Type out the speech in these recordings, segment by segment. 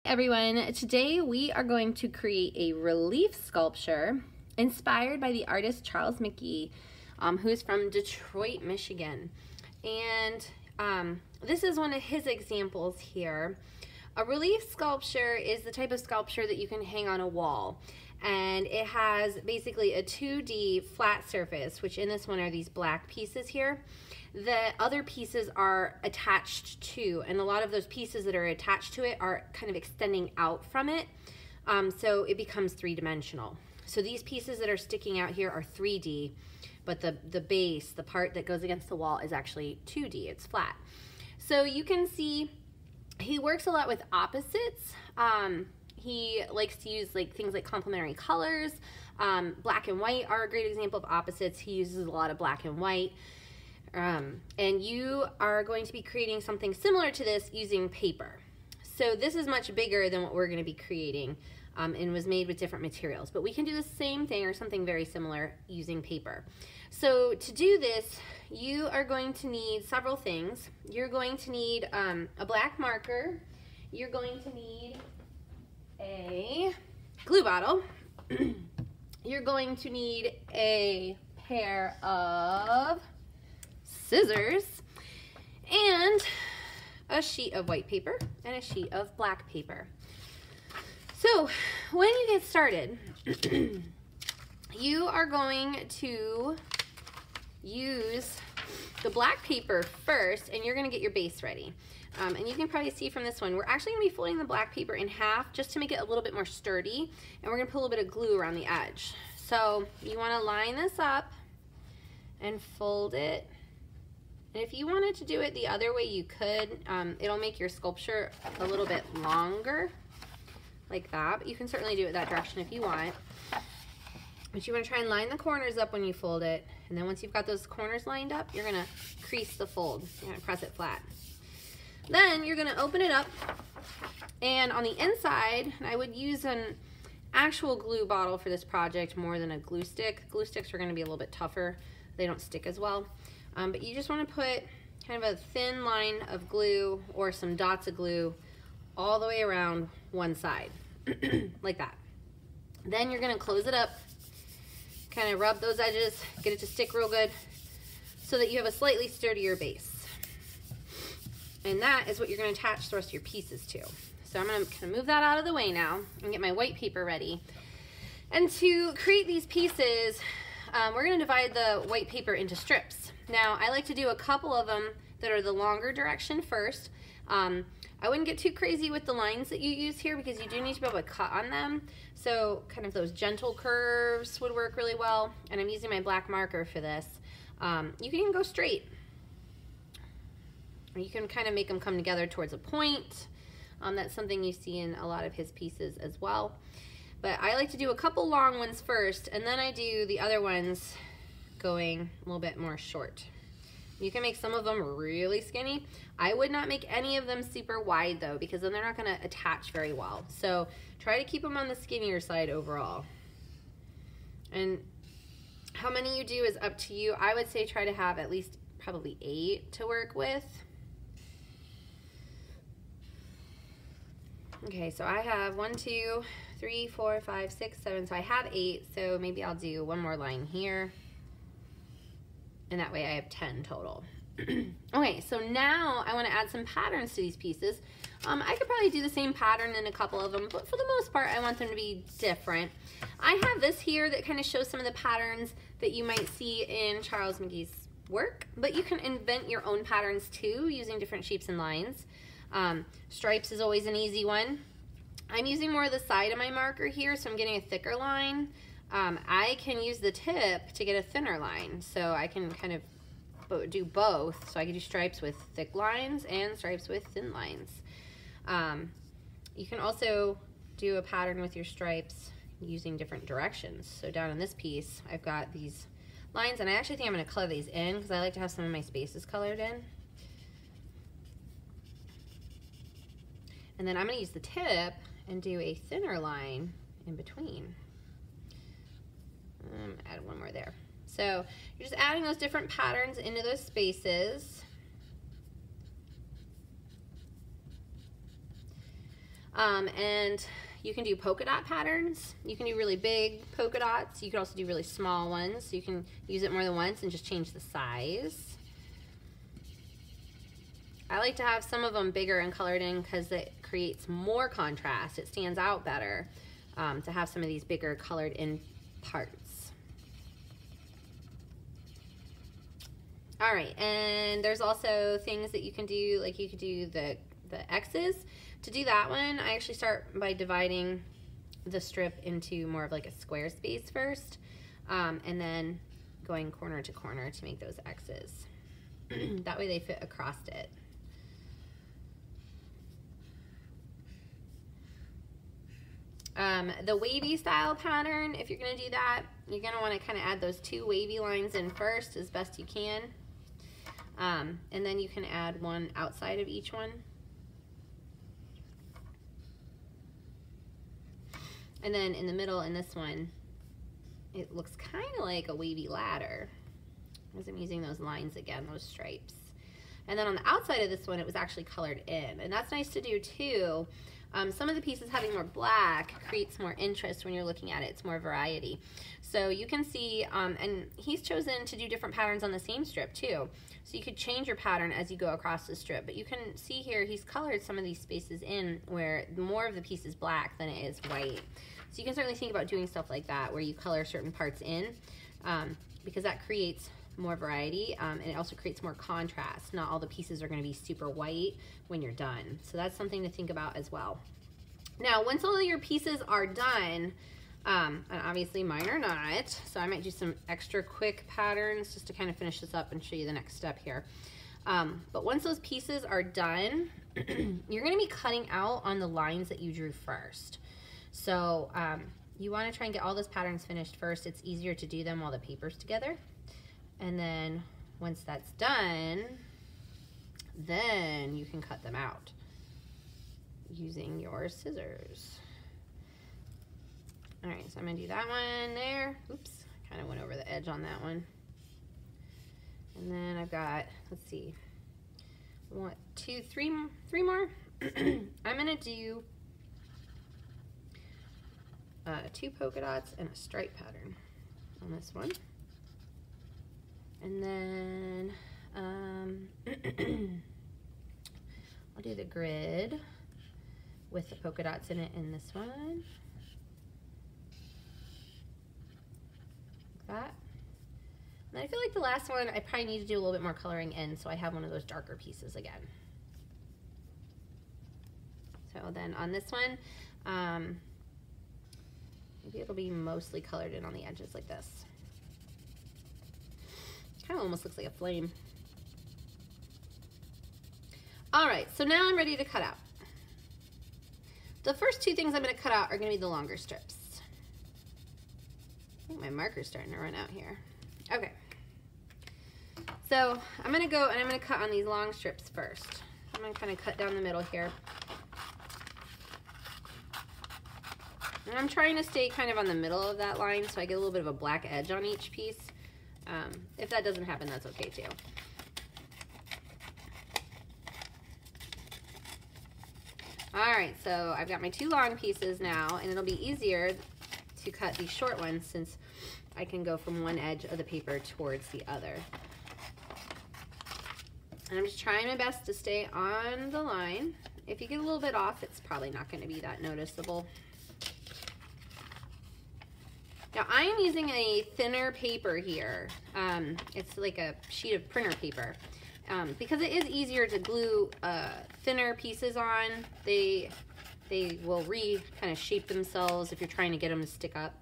everyone, today we are going to create a relief sculpture inspired by the artist Charles McGee, who is from Detroit, Michigan. And this is one of his examples here. A relief sculpture is the type of sculpture that you can hang on a wall, and it has basically a 2D flat surface, which in this one are these black pieces here. The other pieces are attached to, and a lot of those pieces that are attached to it are kind of extending out from it, so it becomes three-dimensional. So these pieces that are sticking out here are 3D, but the base, the part that goes against the wall, is actually 2D, it's flat. So you can see he works a lot with opposites. He likes to use things like complementary colors. Black and white are a great example of opposites. He uses a lot of black and white. And you are going to be creating something similar to this using paper. So this is much bigger than what we're going to be creating, and was made with different materials. But we can do the same thing or something very similar using paper. So to do this, you are going to need several things. You're going to need a black marker. You're going to need a glue bottle. You're going to need a pair of scissors and a sheet of white paper and a sheet of black paper. So when you get started, you are going to use the black paper first, and you're going to get your base ready. And you can probably see from this one, we're actually going to be folding the black paper in half just to make it a little bit more sturdy, and we're going to put a little bit of glue around the edge. So you want to line this up and fold it. And if you wanted to do it the other way, you could. It'll make your sculpture a little bit longer, like that. But you can certainly do it that direction if you want. But you want to try and line the corners up when you fold it. And then once you've got those corners lined up, you're going to crease the fold. You're going to press it flat. Then you're going to open it up. And on the inside, I would use an actual glue bottle for this project more than a glue stick. Glue sticks are going to be a little bit tougher. They don't stick as well. But you just want to put kind of a thin line of glue or some dots of glue all the way around one side, like that. Then you're going to close it up, kind of rub those edges, get it to stick real good so that you have a slightly sturdier base. And that is what you're going to attach the rest of your pieces to. So I'm going to kind of move that out of the way now and get my white paper ready. And to create these pieces, we're going to divide the white paper into strips. Now, I like to do a couple of them that are the longer direction first. I wouldn't get too crazy with the lines that you use here because you do need to be able to cut on them. So kind of those gentle curves would work really well. And I'm using my black marker for this. You can even go straight. Or you can kind of make them come together towards a point. That's something you see in a lot of his pieces as well. But I like to do a couple long ones first, and then I do the other ones going a little bit more short. You can make some of them really skinny. I would not make any of them super wide though, because then they're not going to attach very well. So try to keep them on the skinnier side overall. And how many you do is up to you. I would say try to have at least probably 8 to work with. Okay, so I have 1, 2, 3, 4, 5, 6, 7. So I have 8. So maybe I'll do one more line here. And that way I have 10 total. Okay, so now I want to add some patterns to these pieces. I could probably do the same pattern in a couple of them, but for the most part I want them to be different. I have this here that kind of shows some of the patterns that you might see in Charles McGee's work, but you can invent your own patterns too using different shapes and lines. Stripes is always an easy one. I'm using more of the side of my marker here, so I'm getting a thicker line. I can use the tip to get a thinner line, so I can kind of do both. So I can do stripes with thick lines and stripes with thin lines. You can also do a pattern with your stripes using different directions. So down in this piece, I've got these lines, and I actually think I'm going to color these in because I like to have some of my spaces colored in. And then I'm going to use the tip and do a thinner line in between. Add one more there. So you're just adding those different patterns into those spaces. And you can do polka dot patterns. You can do really big polka dots. You can also do really small ones. So you can use it more than once and just change the size. I like to have some of them bigger and colored in because it creates more contrast. It stands out better to have some of these bigger colored in parts. All right, and there's also things that you can do, like you could do the X's. To do that one, I actually start by dividing the strip into more of like a square space first, and then going corner to corner to make those X's. That way they fit across it. The wavy style pattern, if you're going to do that, you're going to want to kind of add those 2 wavy lines in first as best you can. And then you can add one outside of each one. And then in the middle in this one, it looks kind of like a wavy ladder, as I'm using those lines again, those stripes. And then on the outside of this one, it was actually colored in, and that's nice to do too. Some of the pieces having more black creates more interest when you're looking at it. It's more variety. So you can see, and he's chosen to do different patterns on the same strip too. So you could change your pattern as you go across the strip, but you can see here he's colored some of these spaces in where more of the piece is black than it is white. So you can certainly think about doing stuff like that where you color certain parts in, because that creates more variety, and it also creates more contrast. Not all the pieces are going to be super white when you're done. So that's something to think about as well. Now, once all of your pieces are done, and obviously mine are not, so I might do some extra quick patterns just to kind of finish this up and show you the next step here. But once those pieces are done, you're going to be cutting out on the lines that you drew first. So you want to try and get all those patterns finished first. It's easier to do them while the paper's together. And then once that's done, then you can cut them out using your scissors. All right, so I'm gonna do that one there. Oops, kind of went over the edge on that one. And then I've got, let's see, 1, 2, 3 more. I'm gonna do 2 polka dots and a stripe pattern on this one. And then I'll do the grid with the polka dots in it in this one. Like that. And I feel like the last one I probably need to do a little bit more coloring in, so I have one of those darker pieces again. So then on this one, maybe it'll be mostly colored in on the edges like this. Kind of almost looks like a flame. All right, so now I'm ready to cut out. The first 2 things I'm going to cut out are going to be the longer strips. I think my marker's starting to run out here. Okay. So I'm going to go and I'm going to cut on these long strips first. I'm going to kind of cut down the middle here. And I'm trying to stay kind of on the middle of that line so I get a little bit of a black edge on each piece. If that doesn't happen, that's okay too. All right, so I've got my 2 long pieces now, and it'll be easier to cut these short ones since I can go from one edge of the paper towards the other. And I'm just trying my best to stay on the line. If you get a little bit off, it's probably not going to be that noticeable. Now I am using a thinner paper here. It's like a sheet of printer paper. Because it is easier to glue thinner pieces on. They will kind of shape themselves if you're trying to get them to stick up.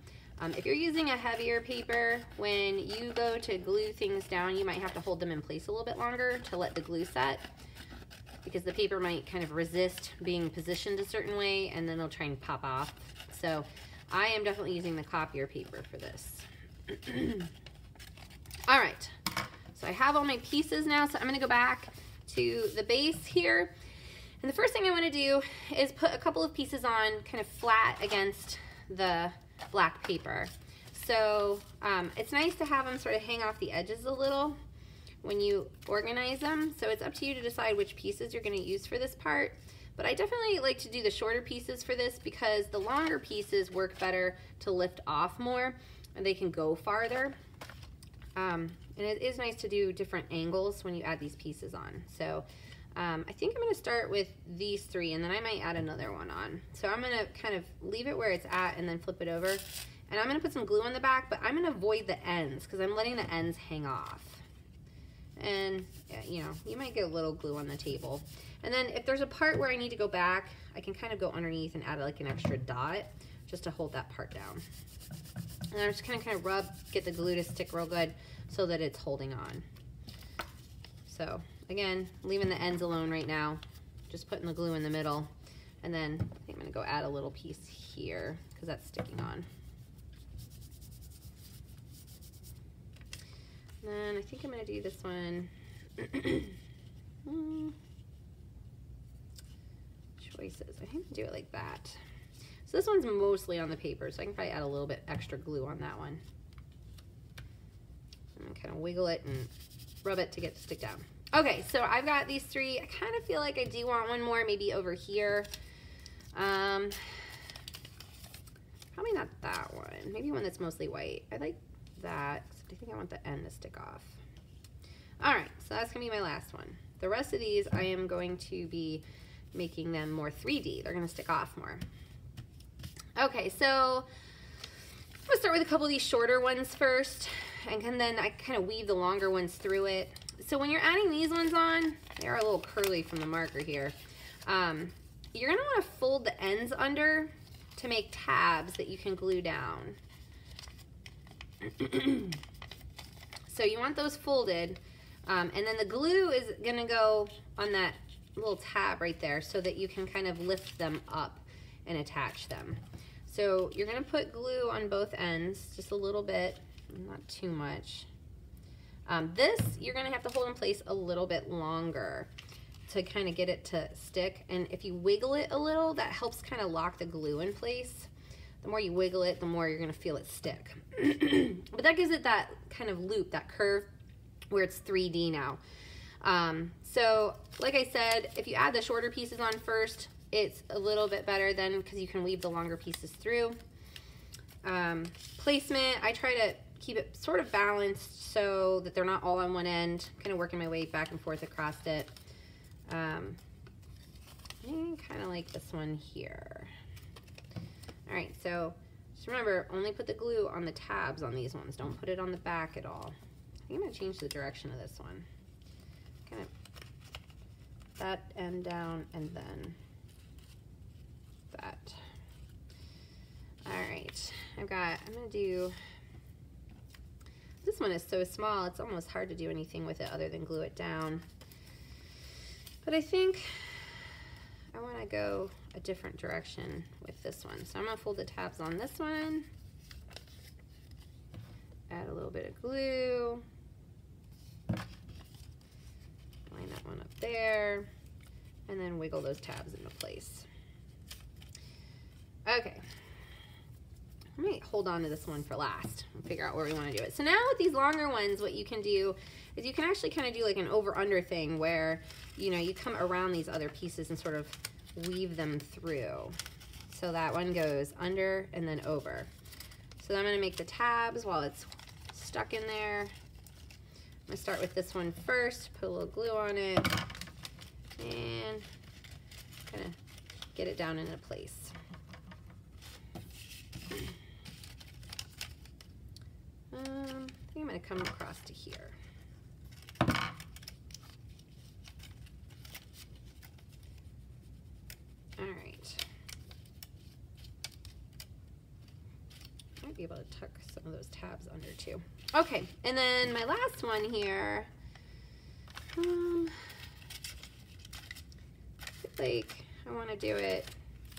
If you're using a heavier paper, when you go to glue things down, you might have to hold them in place a little bit longer to let the glue set, because the paper might kind of resist being positioned a certain way, and then they'll try and pop off. So I am definitely using the copier paper for this. All right, so I have all my pieces now, so I'm gonna go back to the base here. And the first thing I wanna do is put a couple of pieces on kind of flat against the black paper. So it's nice to have them sort of hang off the edges a little when you organize them. So it's up to you to decide which pieces you're gonna use for this part. But I definitely like to do the shorter pieces for this because the longer pieces work better to lift off more and they can go farther. And it is nice to do different angles when you add these pieces on. So I think I'm going to start with these 3 and then I might add another one on. So I'm going to kind of leave it where it's at and then flip it over. And I'm going to put some glue on the back, but I'm going to avoid the ends because I'm letting the ends hang off. And you know, you might get a little glue on the table. And then if there's a part where I need to go back, I can kind of go underneath and add like an extra dot just to hold that part down. And I'm just kind of rub, get the glue to stick real good so that it's holding on. So again, leaving the ends alone right now, just putting the glue in the middle. And then I think I'm gonna go add a little piece here because that's sticking on. And then I think I'm gonna do this one. Choices, I think I'll do it like that. So this one's mostly on the paper, so I can probably add a little bit extra glue on that one. And kind of wiggle it and rub it to get it to stick down. Okay, so I've got these 3. I kind of feel like I do want one more, maybe over here. Probably not that one. Maybe one that's mostly white. I like that, except I think I want the end to stick off. All right, so that's gonna be my last one. The rest of these, I am going to be making them more 3D. They're gonna stick off more. Okay, so I'm gonna start with a couple of these shorter ones first, and then I kind of weave the longer ones through it. So when you're adding these ones on, they are a little curly from the marker here. You're gonna wanna fold the ends under to make tabs that you can glue down. So you want those folded, and then the glue is gonna go on that little tab right there so that you can kind of lift them up and attach them. So you're gonna put glue on both ends, just a little bit, not too much. This, you're gonna have to hold in place a little bit longer to kind of get it to stick. And if you wiggle it a little, that helps kind of lock the glue in place. The more you wiggle it, the more you're gonna feel it stick. But that gives it that kind of loop, that curve, where it's 3D now. So like I said, if you add the shorter pieces on first, it's a little bit better then because you can weave the longer pieces through. Placement, I try to keep it sort of balanced so that they're not all on one end, kind of working my way back and forth across it. And kind of like this one here. All right, so just remember, only put the glue on the tabs on these ones. Don't put it on the back at all. I think I'm gonna change the direction of this one. Kind of that end down and then that. All right, I'm gonna do, this one is so small, it's almost hard to do anything with it other than glue it down. But I think I wanna go a different direction with this one. So I'm gonna fold the tabs on this one, add a little bit of glue, line that one up there, and then wiggle those tabs into place. Okay, I might hold on to this one for last and figure out where we want to do it. So now with these longer ones, what you can do is you can actually kind of do like an over-under thing where, you know, you come around these other pieces and sort of weave them through. So that one goes under and then over. So I'm going to make the tabs while it's stuck in there. I'm going to start with this one first, put a little glue on it, and kind of get it down into place. I think I'm going to come across to here. All right. Might be able to tuck some of those tabs under too. Okay, and then my last one here. I feel like I want to do it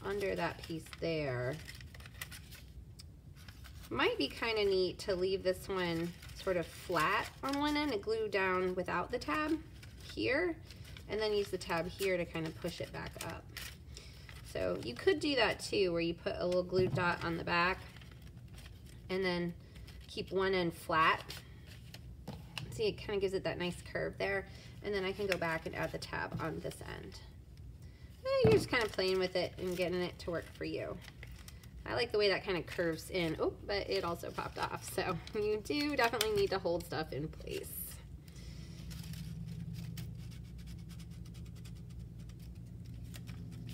under that piece there. Might be kind of neat to leave this one sort of flat on one end and glue down without the tab here, and then use the tab here to kind of push it back up. So you could do that too, where you put a little glue dot on the back and then keep one end flat. See, it kind of gives it that nice curve there, and then I can go back and add the tab on this end. you're just kind of playing with it and getting it to work for you. I like the way that kind of curves in. Oh, but it also popped off. So you do definitely need to hold stuff in place.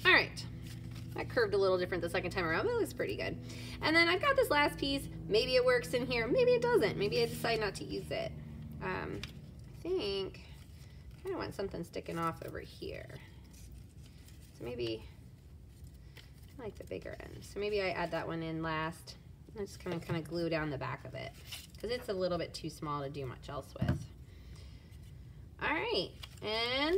All right, that curved a little different the second time around, but it looks pretty good. And then I've got this last piece. Maybe it works in here, maybe it doesn't. Maybe I decide not to use it. I think I kind of want something sticking off over here. So maybe I like the bigger end. So maybe I add that one in last. I'm just gonna kind of glue down the back of it because it's a little bit too small to do much else with. All right, and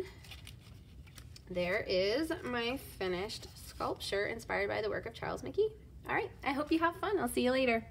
there is my finished sculpture inspired by the work of Charles McGee. All right, I hope you have fun. I'll see you later.